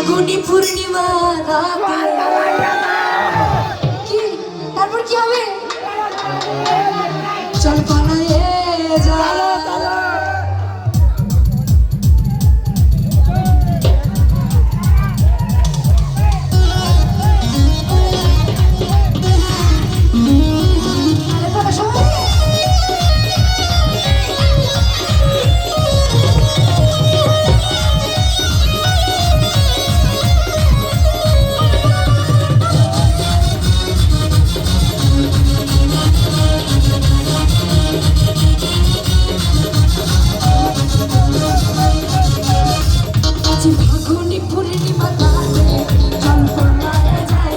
ফাগুনি পূর্ণিমা রাতে কি তারপর কি হবে চল পালায়ে যা ফাগুনি পূর্ণিমা রাতে চল পালায়ে যাই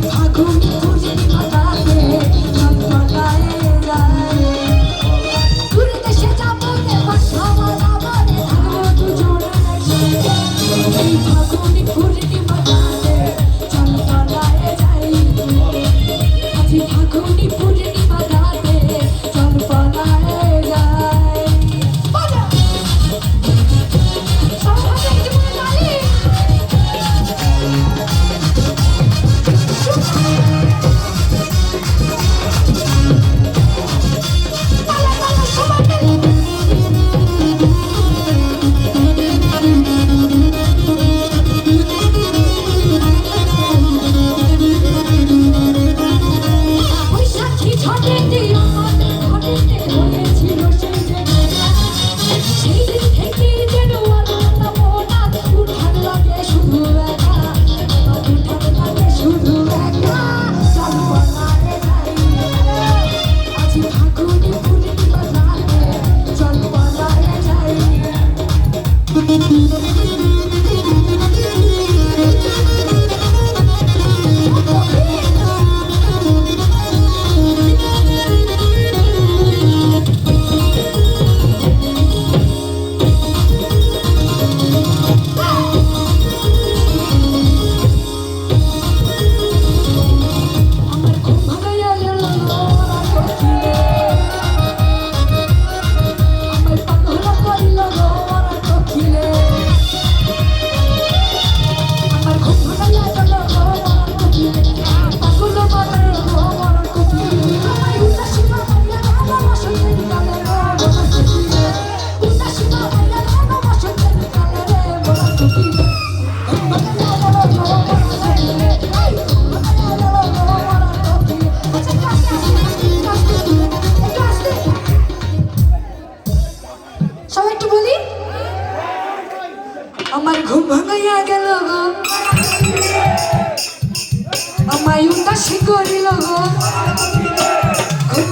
ফাগুনি পূর্ণিমা রাতে চল পালায়ে যাই দূরে দেশে যাবো বাসা বানাবো থাকবো দুজনে এই ফাগুনি পূর্ণিমা রাতে চল পালায়ে যাই আজ ফাগুনি পূর্ণিমা রাতে চল পালায়ে যাই আমার ঘুম ভাঙাইয়া গেল গো আমায় উদাসী করিল গো ঘুম